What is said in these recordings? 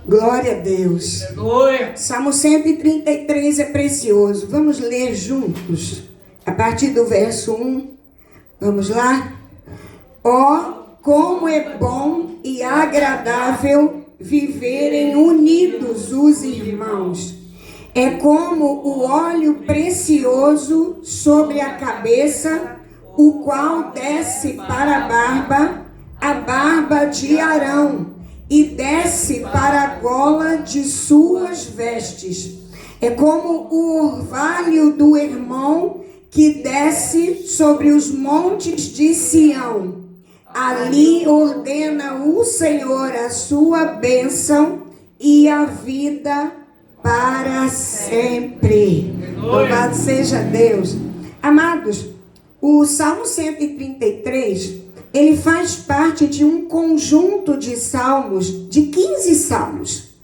Glória a Deus. Aleluia. Salmo 133 é precioso. Vamos ler juntos. A partir do verso 1. Vamos lá? Ó, como é bom e agradável viverem unidos os irmãos. É como o óleo precioso sobre a cabeça, o qual desce para a barba de Arão, e desce para a gola de suas vestes. É como o orvalho do Hermon que desce sobre os montes de Sião. Ali ordena o Senhor a sua bênção e a vida para sempre. Louvado seja Deus. Amados, o Salmo 133... ele faz parte de um conjunto de salmos, de 15 salmos.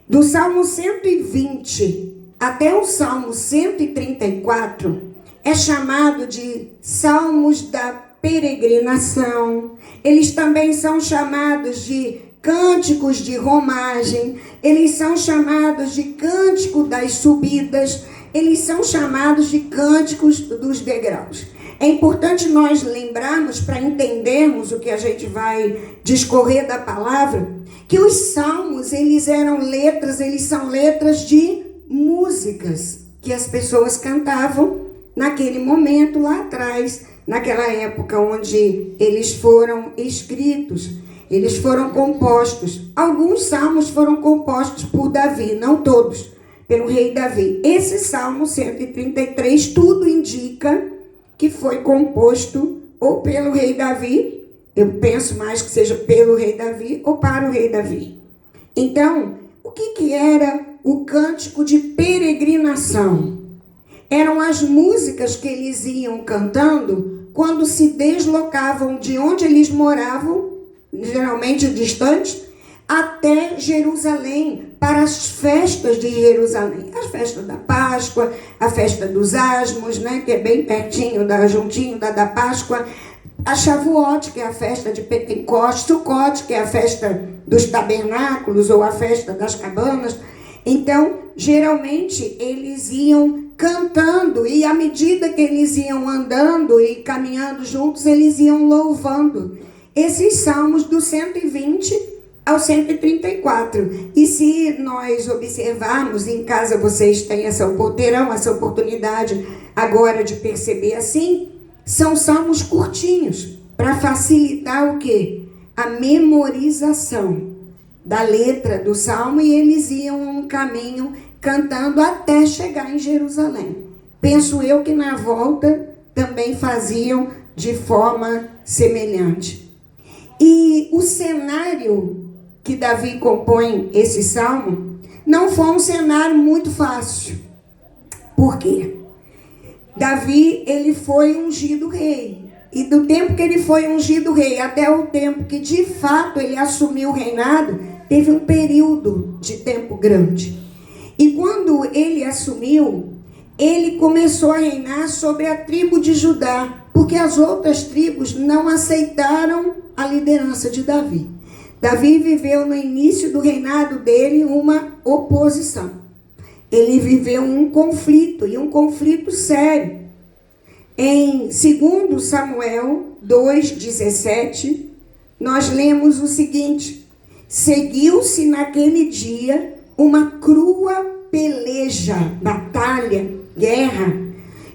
Do Salmo 120 até o Salmo 134, é chamado de salmos da peregrinação. Eles também são chamados de cânticos de romagem. Eles são chamados de cântico das subidas. Eles são chamados de cânticos dos degraus. É importante nós lembrarmos, para entendermos o que a gente vai discorrer da palavra, que os salmos, eles são letras de músicas que as pessoas cantavam naquele momento lá atrás, naquela época onde eles foram escritos, eles foram compostos. Alguns salmos foram compostos por Davi, não todos, pelo rei Davi. Esse Salmo 133, tudo indica que foi composto ou pelo rei Davi, eu penso mais que seja pelo rei Davi ou para o rei Davi. Então, o que era o cântico de peregrinação? Eram as músicas que eles iam cantando quando se deslocavam de onde eles moravam, geralmente distantes, até Jerusalém, para as festas de Jerusalém. As festas da Páscoa, a festa dos Asmos, né, que é bem pertinho, juntinho da Páscoa. A Shavuot, que é a festa de Pentecostes. Sukkot, que é a festa dos tabernáculos ou a festa das cabanas. Então, geralmente, eles iam cantando e à medida que eles iam andando e caminhando juntos, eles iam louvando. Esses salmos do 120 ao 134. E se nós observarmos, em casa vocês terão essa oportunidade agora de perceber assim, são salmos curtinhos, para facilitar o quê? A memorização da letra do salmo, e eles iam um caminho cantando até chegar em Jerusalém. Penso eu que na volta também faziam de forma semelhante. E o cenário que Davi compõe esse salmo, não foi um cenário muito fácil. Por quê? Davi, ele foi ungido rei. E do tempo que ele foi ungido rei até o tempo que de fato ele assumiu o reinado, teve um período de tempo grande. E quando ele assumiu, ele começou a reinar sobre a tribo de Judá, porque as outras tribos não aceitaram a liderança de Davi. Davi viveu no início do reinado dele uma oposição. Ele viveu um conflito, e um conflito sério. Em 2 Samuel 2,17, nós lemos o seguinte: seguiu-se naquele dia uma crua peleja, batalha, guerra,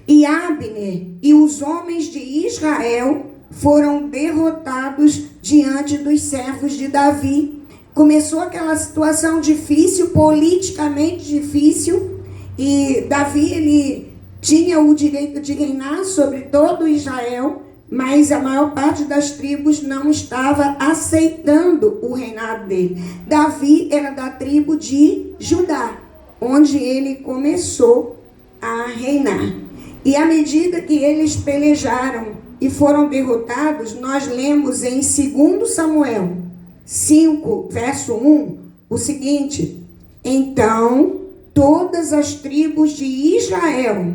e Abner e os homens de Israel foram derrotados diante dos servos de Davi. Começou aquela situação difícil, politicamente difícil, e Davi, ele tinha o direito de reinar sobre todo Israel, mas a maior parte das tribos não estava aceitando o reinado dele. Davi era da tribo de Judá, onde ele começou a reinar. E à medida que eles pelejaram e foram derrotados, nós lemos em 2 Samuel 5, verso 1, o seguinte: então todas as tribos de Israel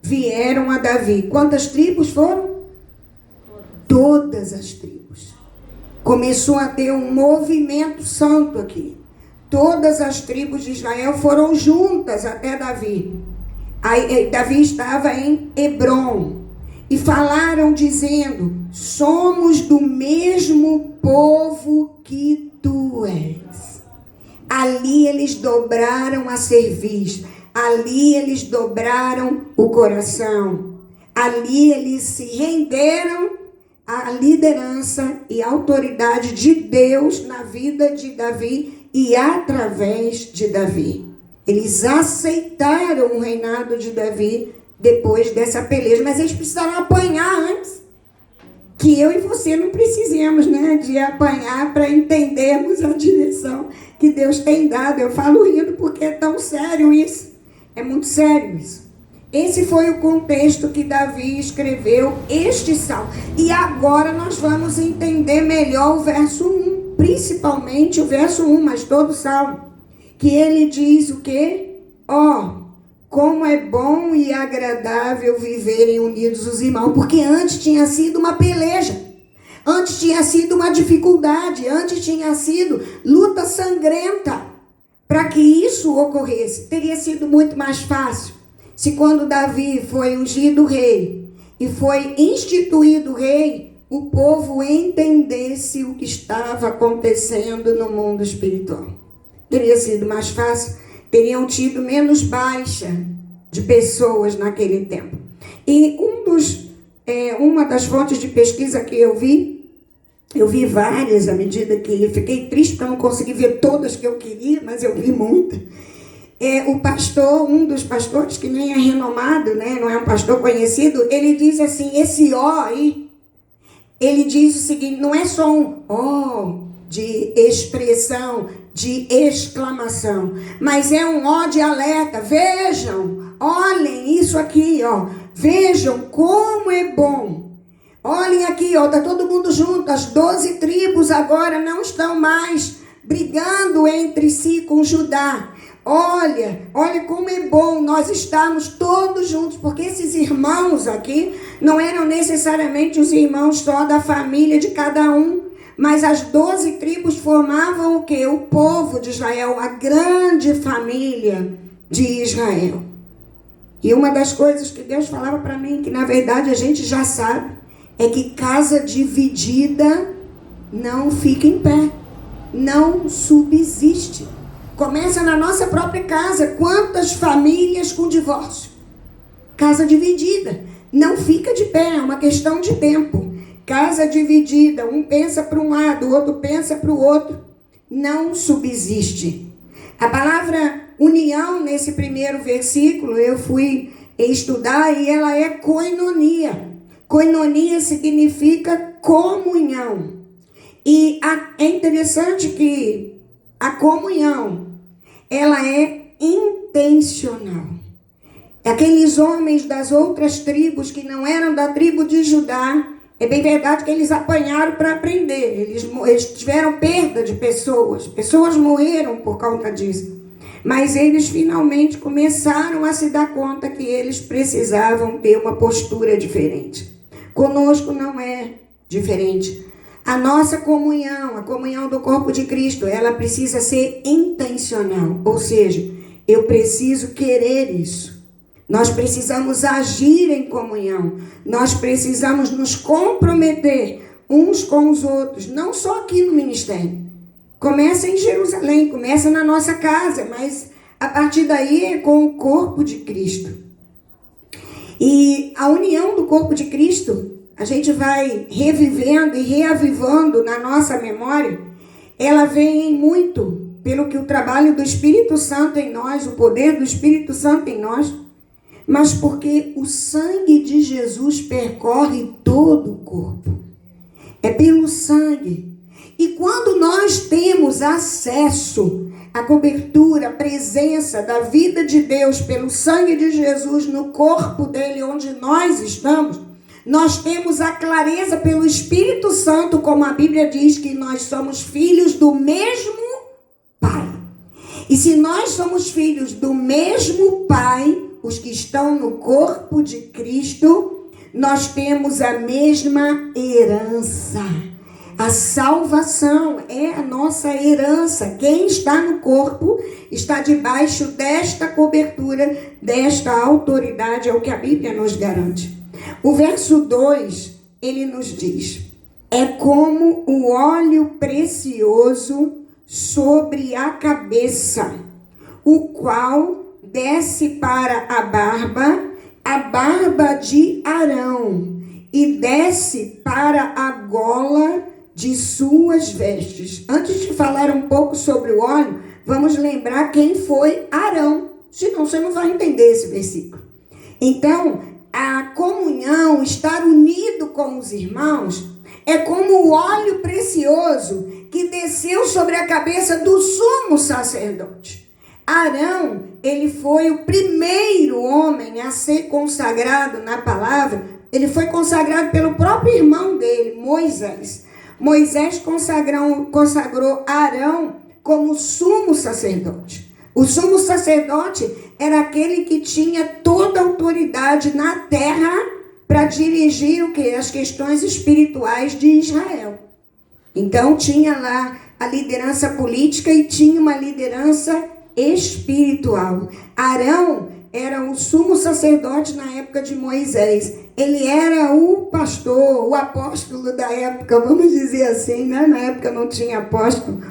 vieram a Davi. Quantas tribos foram? Todas as tribos. Começou a ter um movimento santo aqui. todas as tribos de Israel foram juntas até Davi. Aí, Davi estava em Hebrom. E falaram dizendo: somos do mesmo povo que tu és. Ali eles dobraram a cerviz. Ali eles dobraram o coração. Ali eles se renderam à liderança e autoridade de Deus na vida de Davi e através de Davi. Eles aceitaram o reinado de Davi depois dessa peleja, mas eles precisaram apanhar antes. Que eu e você não precisemos, né, de apanhar para entendermos a direção que Deus tem dado. Eu falo rindo porque é tão sério isso. É muito sério isso. Esse foi o contexto que Davi escreveu este salmo. E agora nós vamos entender melhor o verso 1, principalmente o verso 1, mas todo o salmo. Que ele diz o quê? Como é bom e agradável viverem unidos os irmãos. Porque antes tinha sido uma peleja. Antes tinha sido uma dificuldade. Antes tinha sido luta sangrenta. Para que isso ocorresse, teria sido muito mais fácil se quando Davi foi ungido rei e foi instituído rei, o povo entendesse o que estava acontecendo no mundo espiritual. Teria sido mais fácil, teriam tido menos baixa de pessoas naquele tempo. E uma das fontes de pesquisa que eu vi várias à medida que fiquei triste porque eu não consegui ver todas que eu queria, mas eu vi muitas. Um dos pastores, que nem é renomado, né, não é um pastor conhecido, ele diz assim, esse ó aí, ele diz o seguinte, não é só um ó de expressão, de exclamação, mas é um ó de alerta. Vejam, olhem isso aqui, vejam como é bom. Olhem aqui, está todo mundo junto, as 12 tribos agora não estão mais brigando entre si com Judá. Olha como é bom nós estarmos todos juntos, porque esses irmãos aqui não eram necessariamente os irmãos só da família de cada um, mas as 12 tribos formavam o quê? O povo de Israel, a grande família de Israel. E uma das coisas que Deus falava para mim, que na verdade a gente já sabe, é que casa dividida não fica em pé, não subsiste. Começa na nossa própria casa. Quantas famílias com divórcio? Casa dividida. Não fica de pé, é uma questão de tempo. Casa dividida, um pensa para um lado, o outro pensa para o outro. Não subsiste. A palavra união, nesse primeiro versículo, eu fui estudar e ela é koinonia. Koinonia significa comunhão. E é interessante que a comunhão, ela é intencional. Aqueles homens das outras tribos que não eram da tribo de Judá, é bem verdade que eles apanharam para aprender. Eles tiveram perda de pessoas. Pessoas morreram por causa disso. Mas eles finalmente começaram a se dar conta que eles precisavam ter uma postura diferente. Conosco não é diferente. A nossa comunhão, a comunhão do corpo de Cristo, ela precisa ser intencional. Ou seja, eu preciso querer isso. Nós precisamos agir em comunhão. Nós precisamos nos comprometer uns com os outros. Não só aqui no ministério. Começa em Jerusalém, começa na nossa casa. Mas a partir daí é com o corpo de Cristo. E a união do corpo de Cristo, a gente vai revivendo e reavivando na nossa memória. Ela vem muito pelo que o trabalho do Espírito Santo em nós, o poder do Espírito Santo em nós, mas porque o sangue de Jesus percorre todo o corpo. É pelo sangue. E quando nós temos acesso à cobertura, à presença da vida de Deus pelo sangue de Jesus no corpo dele, onde nós estamos, nós temos a clareza pelo Espírito Santo, como a Bíblia diz, que nós somos filhos do mesmo Pai. E se nós somos filhos do mesmo Pai, os que estão no corpo de Cristo, nós temos a mesma herança. A salvação é a nossa herança. Quem está no corpo está debaixo desta cobertura, desta autoridade, é o que a Bíblia nos garante. O verso 2, ele nos diz: é como o óleo precioso sobre a cabeça, o qual desce para a barba de Arão, e desce para a gola de suas vestes. Antes de falar um pouco sobre o óleo, vamos lembrar quem foi Arão, senão você não vai entender esse versículo. Então, a comunhão, estar unido com os irmãos, é como o óleo precioso que desceu sobre a cabeça do sumo sacerdote. Arão, ele foi o primeiro homem a ser consagrado na palavra. Ele foi consagrado pelo próprio irmão dele, Moisés. Moisés consagrou Arão como sumo sacerdote. O sumo sacerdote era aquele que tinha toda a autoridade na terra para dirigir o quê? As questões espirituais de Israel. Então tinha lá a liderança política e tinha uma liderança espiritual. Arão era o sumo sacerdote na época de Moisés. Ele era o pastor, o apóstolo da época, vamos dizer assim, né? Na época não tinha apóstolo.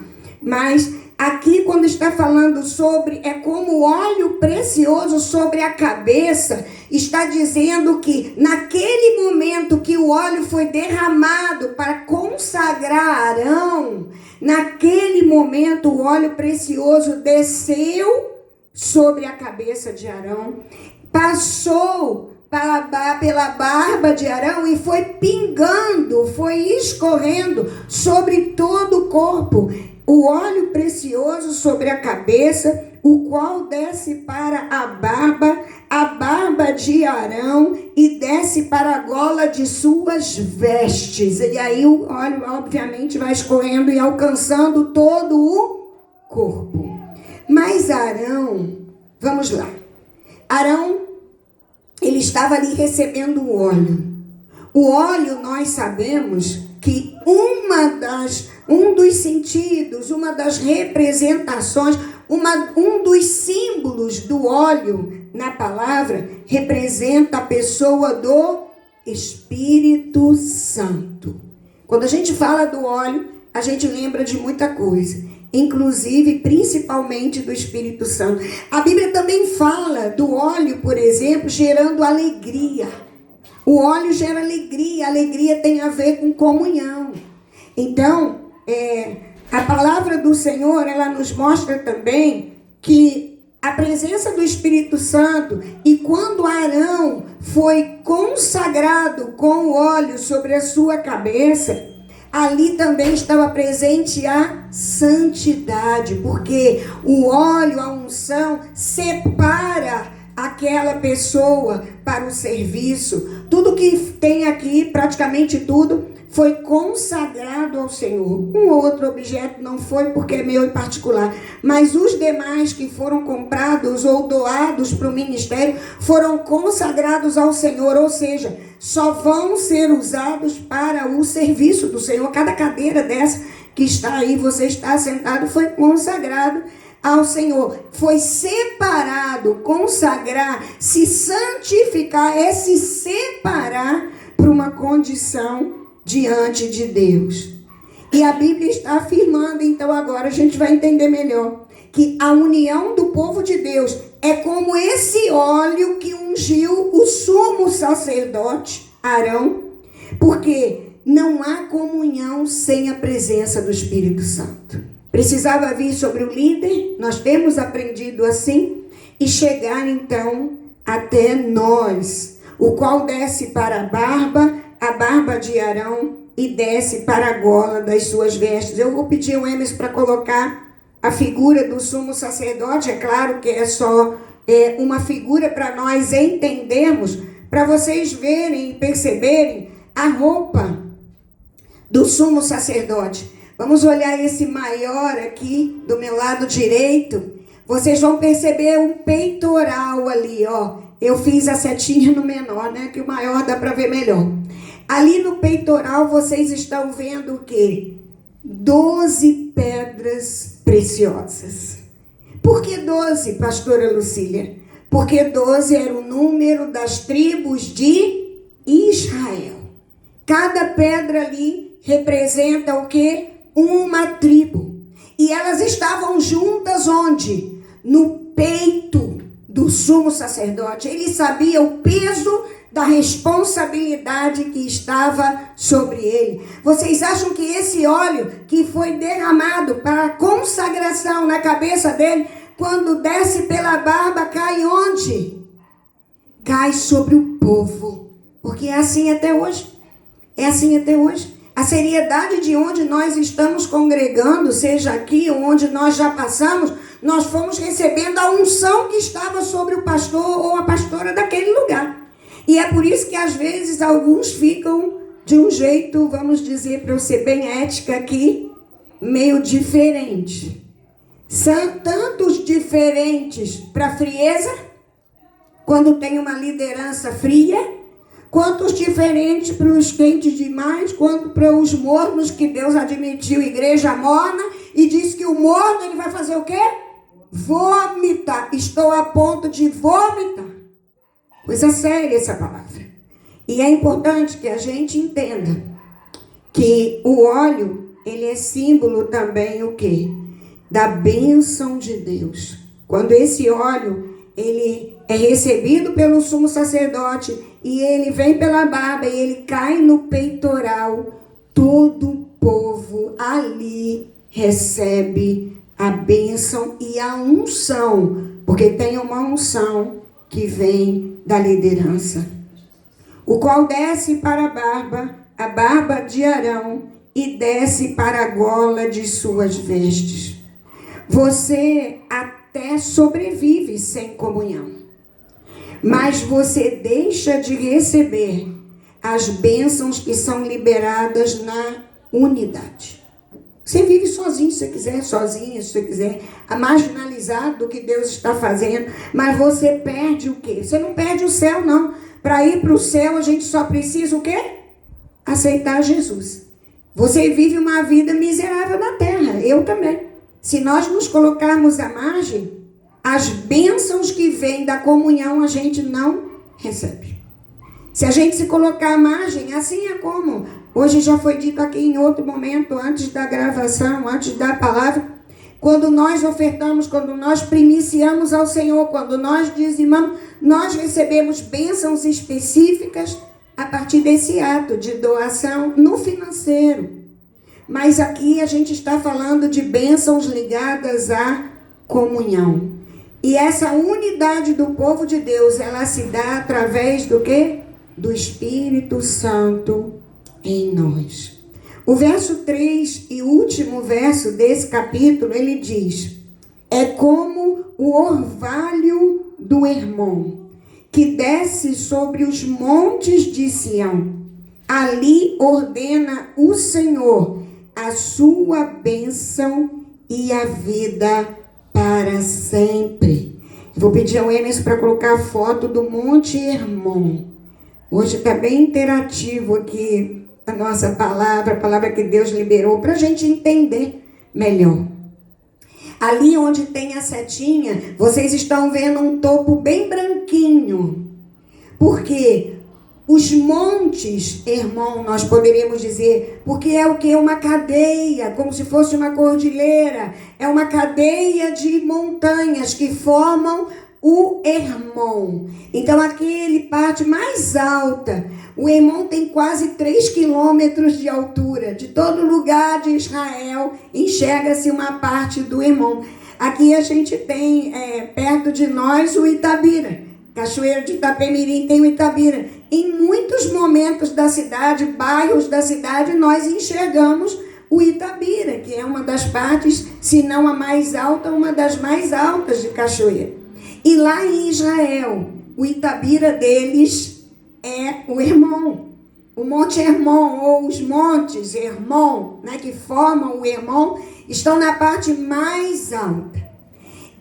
Mas aqui, quando está falando sobre, é como óleo precioso sobre a cabeça, está dizendo que naquele momento que o óleo foi derramado para consagrar Arão, naquele momento o óleo precioso desceu sobre a cabeça de Arão, passou pela barba de Arão e foi pingando, foi escorrendo sobre todo o corpo. O óleo precioso sobre a cabeça, o qual desce para a barba de Arão e desce para a gola de suas vestes. E aí o óleo, obviamente, vai escorrendo e alcançando todo o corpo. Mas Arão, vamos lá. Arão, ele estava ali recebendo o óleo. O óleo, nós sabemos que um dos sentidos, uma das representações, um dos símbolos do óleo na palavra representa a pessoa do Espírito Santo. Quando a gente fala do óleo, a gente lembra de muita coisa, inclusive, principalmente do Espírito Santo. A Bíblia também fala do óleo, por exemplo, gerando alegria. O óleo gera alegria, a alegria tem a ver com comunhão. Então, a palavra do Senhor, ela nos mostra também que a presença do Espírito Santo, e quando Arão foi consagrado com o óleo sobre a sua cabeça, ali também estava presente a santidade, porque o óleo, a unção, separa aquela pessoa para o serviço. Tudo que tem aqui, praticamente tudo, foi consagrado ao Senhor. Um ou outro objeto não foi, porque é meu em particular, mas os demais que foram comprados ou doados para o ministério foram consagrados ao Senhor, ou seja, só vão ser usados para o serviço do Senhor. Cada cadeira dessa que está aí, você está sentado, foi consagrado ao Senhor. Foi separado, consagrar, se santificar, é se separar para uma condição diante de Deus. E a Bíblia está afirmando, então agora a gente vai entender melhor, que a união do povo de Deus é como esse óleo que ungiu o sumo sacerdote Arão, porque não há comunhão sem a presença do Espírito Santo. Precisava vir sobre o líder, nós temos aprendido assim, e chegar então até nós, o qual desce para a barba de Arão, e desce para a gola das suas vestes. Eu vou pedir ao Emerson para colocar a figura do sumo sacerdote. É claro que é só uma figura para nós entendermos, para vocês verem e perceberem a roupa do sumo sacerdote. Vamos olhar esse maior aqui do meu lado direito. Vocês vão perceber um peitoral ali, ó. Eu fiz a setinha no menor, né? Que o maior dá para ver melhor. Ali no peitoral vocês estão vendo o quê? 12 pedras preciosas. Por que 12, pastora Lucília? Porque 12 era o número das tribos de Israel. Cada pedra ali representa o quê? Uma tribo. E elas estavam juntas onde? No peito do sumo sacerdote. Ele sabia o peso da responsabilidade que estava sobre ele. Vocês acham que esse óleo que foi derramado para a consagração na cabeça dele, quando desce pela barba, cai onde? Cai sobre o povo. Porque é assim até hoje. É assim até hoje. A seriedade de onde nós estamos congregando, seja aqui ou onde nós já passamos, nós fomos recebendo a unção que estava sobre o pastor ou a pastora daquele lugar. E é por isso que às vezes alguns ficam de um jeito, vamos dizer, para eu ser bem ética aqui, meio diferente. São tantos diferentes para a frieza, quando tem uma liderança fria, quantos diferentes para os quentes demais, quanto para os mornos, que Deus admitiu igreja morna, e disse que o morno ele vai fazer o quê? Vomitar. Estou a ponto de vomitar. Coisa séria essa palavra. E é importante que a gente entenda que o óleo, ele é símbolo também o quê? Da bênção de Deus. Quando esse óleo, ele é recebido pelo sumo sacerdote e ele vem pela barba e ele cai no peitoral, todo o povo ali recebe a bênção e a unção, porque tem uma unção que vem da liderança, o qual desce para a barba de Arão, e desce para a gola de suas vestes. Você até sobrevive sem comunhão, mas você deixa de receber as bênçãos que são liberadas na unidade. Você vive sozinho, se você quiser, sozinho, se você quiser, marginalizado do que Deus está fazendo, mas você perde o quê? Você não perde o céu, não. Para ir para o céu, a gente só precisa o quê? Aceitar Jesus. Você vive uma vida miserável na terra, eu também. Se nós nos colocarmos à margem, as bênçãos que vêm da comunhão a gente não recebe. Se a gente se colocar à margem, assim é como hoje já foi dito aqui em outro momento, antes da gravação, antes da palavra, quando nós ofertamos, quando nós primiciamos ao Senhor, quando nós dizimamos, nós recebemos bênçãos específicas a partir desse ato de doação no financeiro. Mas aqui a gente está falando de bênçãos ligadas à comunhão. E essa unidade do povo de Deus, ela se dá através do quê? Do Espírito Santo em nós. O verso 3 e último verso desse capítulo, ele diz: é como o orvalho do Hermon, que desce sobre os montes de Sião. Ali ordena o Senhor a sua bênção e a vida para sempre. Vou pedir ao Emerson para colocar a foto do Monte Hermon. Hoje está bem interativo aqui a nossa palavra, a palavra que Deus liberou, para a gente entender melhor. Ali onde tem a setinha, vocês estão vendo um topo bem branquinho. Porque os montes Hermon, nós poderíamos dizer, porque é o que? Uma cadeia, como se fosse uma cordilheira. É uma cadeia de montanhas que formam o Hermon. Então aquele parte mais alta, o Hermon tem quase 3 quilômetros de altura. De todo lugar de Israel enxerga-se uma parte do Hermon. Aqui a gente tem perto de nós o Itabira. Cachoeiro de Itapemirim tem o Itabira. Em muitos momentos da cidade, bairros da cidade, nós enxergamos o Itabira, que é uma das partes, se não a mais alta, uma das mais altas de Cachoeiro. E lá em Israel, o Itabira deles é o Hermon. O Monte Hermon, ou os montes Hermon, né, que formam o Hermon, estão na parte mais alta.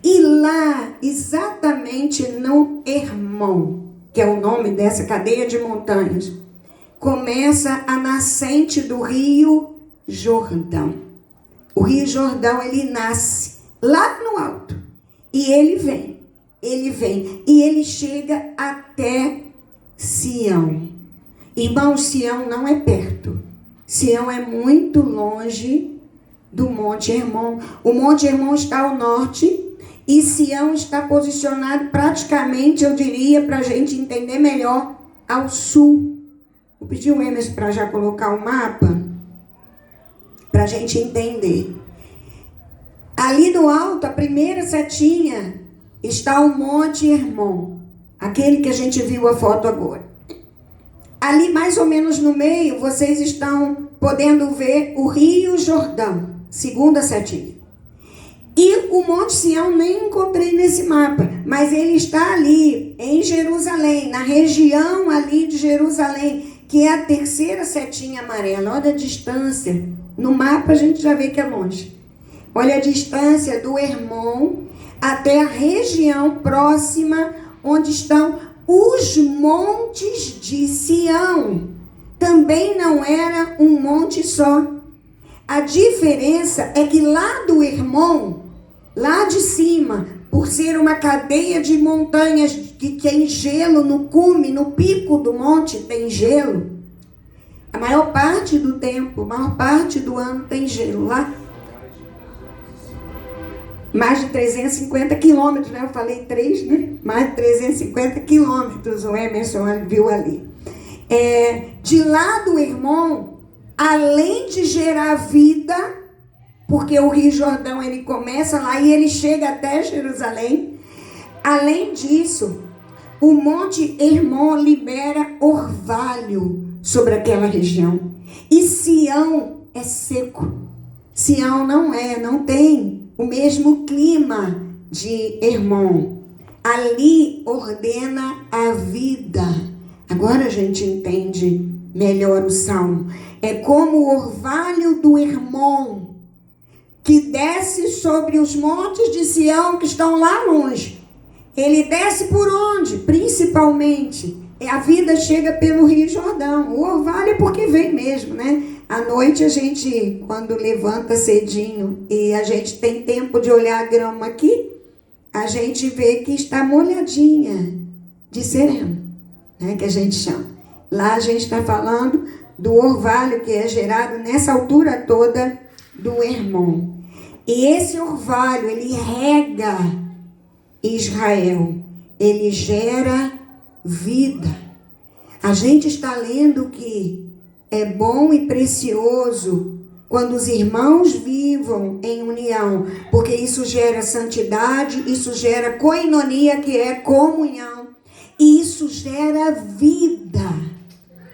E lá, exatamente no Hermon, que é o nome dessa cadeia de montanhas, começa a nascente do rio Jordão. O rio Jordão, ele nasce lá no alto. E ele vem, e ele chega até Sião. Irmãos, Sião não é perto. Sião é muito longe do Monte Hermon. O Monte Hermon está ao norte e Sião está posicionado praticamente, eu diria, para a gente entender melhor, ao sul. Vou pedir o Emerson para já colocar o mapa, para a gente entender. Ali no alto, a primeira setinha, está o Monte Hermon, aquele que a gente viu a foto agora. Ali, mais ou menos no meio, vocês estão podendo ver o Rio Jordão, segunda setinha. E o Monte Sião nem encontrei nesse mapa, mas ele está ali, em Jerusalém, na região ali de Jerusalém, que é a terceira setinha amarela. Olha a distância. No mapa a gente já vê que é longe. Olha a distância do Hermon até a região próxima onde estão os montes de Sião. Também não era um monte só. A diferença é que lá do Hermon, lá de cima, por ser uma cadeia de montanhas que tem gelo no cume, no pico do monte tem gelo. A maior parte do tempo, a maior parte do ano tem gelo lá. Mais de 350 quilômetros, né? Eu falei 3, né? Mais de 350 quilômetros o Emerson viu ali. De lá do Hermon, além de gerar vida, porque o Rio Jordão ele começa lá e ele chega até Jerusalém. Além disso, o Monte Hermon libera orvalho sobre aquela região. E Sião é seco. Sião não tem o mesmo clima de Hermon. Ali ordena a vida. Agora a gente entende melhor o salmo. É como o orvalho do Hermon que desce sobre os montes de Sião que estão lá longe. Ele desce por onde? Principalmente, a vida chega pelo Rio Jordão. O orvalho é porque vem mesmo, né? À noite a gente, quando levanta cedinho e a gente tem tempo de olhar a grama aqui, a gente vê que está molhadinha de sereno, né? Que a gente chama. Lá a gente está falando do orvalho que é gerado nessa altura toda do Hermon. E esse orvalho, ele rega Israel. Ele gera vida. A gente está lendo que é bom e precioso quando os irmãos vivam em união, porque isso gera santidade, isso gera koinonia, que é comunhão, e isso gera vida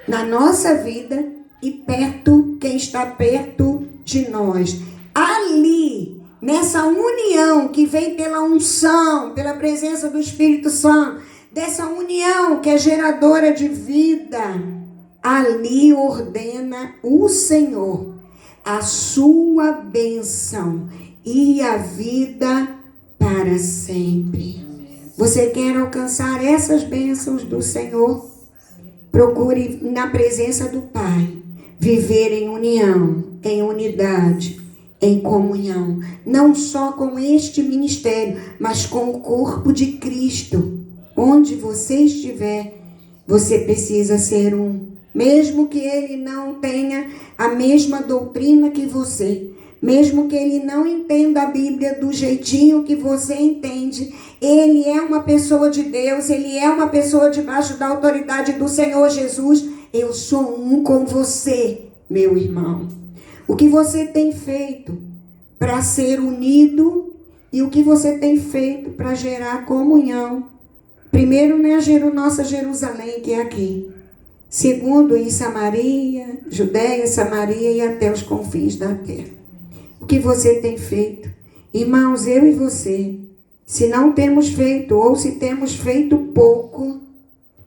na nossa vida e perto, quem está perto de nós. Ali, nessa união que vem pela unção, pela presença do Espírito Santo, dessa união que é geradora de vida, ali ordena o Senhor a sua bênção e a vida para sempre. Você quer alcançar essas bênçãos do Senhor? Procure na presença do Pai viver em união, em unidade, em comunhão, não só com este ministério, mas com o corpo de Cristo. Onde você estiver, você precisa ser um. Mesmo que ele não tenha a mesma doutrina que você, mesmo que ele não entenda a Bíblia do jeitinho que você entende, ele é uma pessoa de Deus, ele é uma pessoa debaixo da autoridade do Senhor Jesus. Eu sou um com você, meu irmão. O que você tem feito para ser unido e o que você tem feito para gerar comunhão? Primeiro, na nossa Jerusalém, que é aqui. Segundo, em Samaria, Judéia, Samaria e até os confins da terra. O que você tem feito? Irmãos, eu e você, se não temos feito ou se temos feito pouco,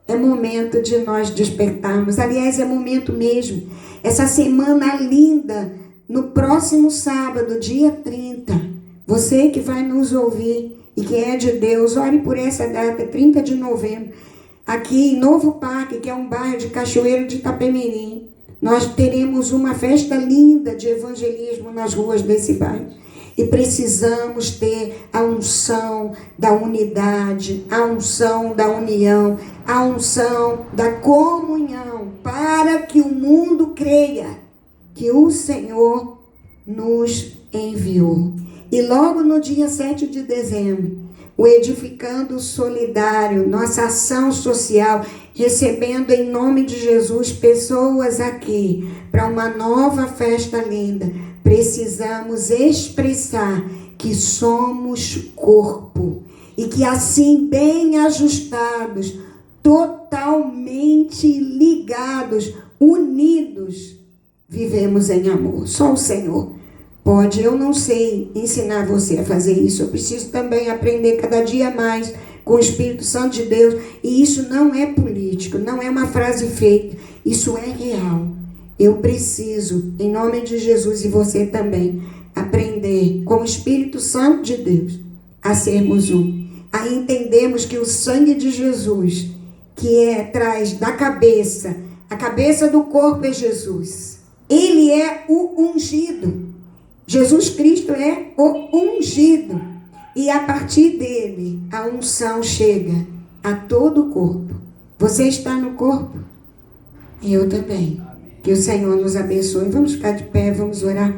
é momento de nós despertarmos. Aliás, é momento mesmo. Essa semana linda, no próximo sábado, dia 30, você que vai nos ouvir e que é de Deus, ore por essa data, 30 de novembro. aqui em Novo Parque, que é um bairro de Cachoeiro de Itapemirim, nós teremos uma festa linda de evangelismo nas ruas desse bairro. E precisamos ter a unção da unidade, a unção da união, a unção da comunhão, para que o mundo creia que o Senhor nos enviou. E logo no dia 7 de dezembro, o Edificando Solidário, nossa ação social, recebendo em nome de Jesus pessoas aqui para uma nova festa linda, precisamos expressar que somos corpo e que assim bem ajustados, totalmente ligados, unidos, vivemos em amor. Só o Senhor pode. Eu não sei ensinar você a fazer isso. Eu preciso também aprender cada dia mais com o Espírito Santo de Deus. E isso não é político, não é uma frase feita. Isso é real. Eu preciso, em nome de Jesus e você também, aprender com o Espírito Santo de Deus a sermos um. A entendermos que o sangue de Jesus, que traz da cabeça, a cabeça do corpo é Jesus. Ele é o ungido. Jesus Cristo é o ungido. E a partir dele, a unção chega a todo o corpo. Você está no corpo? Eu também. Que o Senhor nos abençoe. Vamos ficar de pé, vamos orar.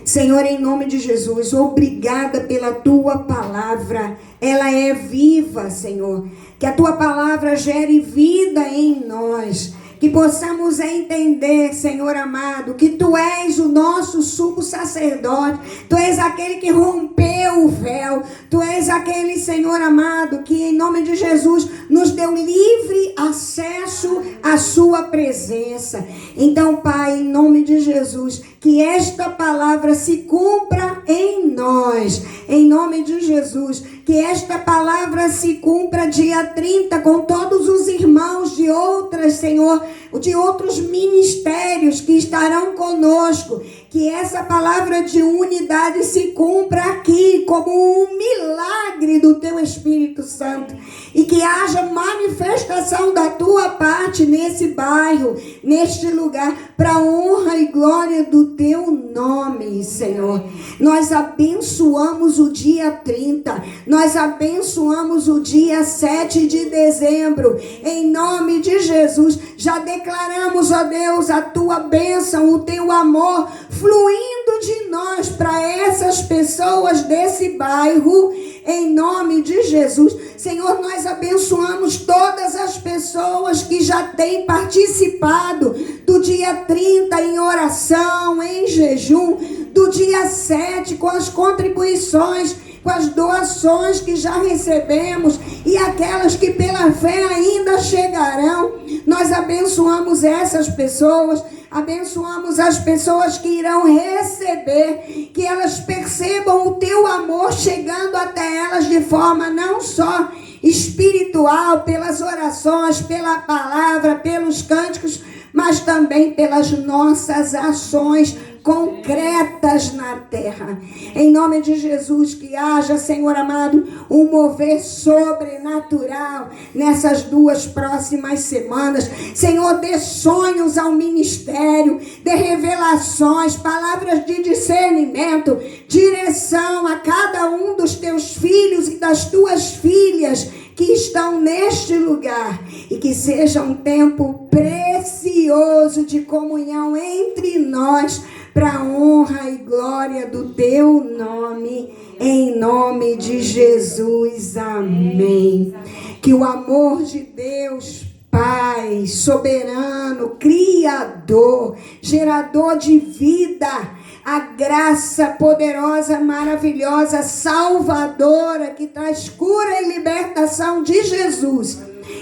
Senhor, em nome de Jesus, obrigada pela tua palavra. Ela é viva, Senhor. Que a tua palavra gere vida em nós. Que possamos entender, Senhor amado, que Tu és o nosso sumo sacerdote. Tu és aquele que rompeu o véu. Tu és aquele, Senhor amado, que em nome de Jesus nos deu livre acesso à Sua presença. Então, Pai, em nome de Jesus, que esta palavra se cumpra em nós. Em nome de Jesus, que esta palavra se cumpra dia 30 com todos os irmãos de outras, Senhor, de outros ministérios que estarão conosco. Que essa palavra de unidade se cumpra aqui como um milagre do Teu Espírito Santo. E que haja manifestação da Tua parte nesse bairro, neste lugar, para a honra e glória do Teu nome, Senhor. Nós abençoamos o dia 30. Nós abençoamos o dia 7 de dezembro. Em nome de Jesus, já declaramos, ó Deus, a Tua bênção, o Teu amor fluindo de nós para essas pessoas desse bairro, em nome de Jesus. Senhor, nós abençoamos todas as pessoas que já têm participado do dia 30 em oração, em jejum, do dia 7 com as contribuições, com as doações que já recebemos e aquelas que pela fé ainda chegarão. Nós abençoamos essas pessoas, abençoamos as pessoas que irão receber, que elas percebam o Teu amor chegando até elas de forma não só espiritual, pelas orações, pela palavra, pelos cânticos, mas também pelas nossas ações concretas na terra. Em nome de Jesus, que haja, Senhor amado, um mover sobrenatural nessas 2 próximas semanas. Senhor, dê sonhos ao ministério, dê revelações, palavras de discernimento, direção a cada um dos Teus filhos e das Tuas filhas que estão neste lugar, e que seja um tempo precioso de comunhão entre nós, para a honra e glória do Teu nome, em nome de Jesus, amém. Que o amor de Deus, Pai, soberano, Criador, gerador de vida, a graça poderosa, maravilhosa, salvadora, que traz cura e libertação de Jesus,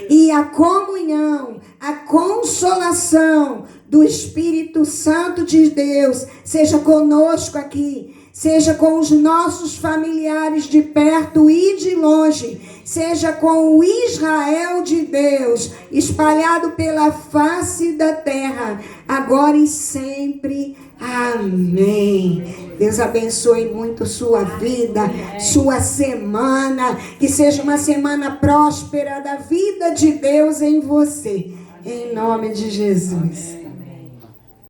e a comunhão, a consolação do Espírito Santo de Deus, seja conosco aqui, seja com os nossos familiares de perto e de longe, seja com o Israel de Deus, espalhado pela face da terra, agora e sempre. Amém. Deus abençoe muito sua vida, sua semana, que seja uma semana próspera da vida de Deus em você, em nome de Jesus.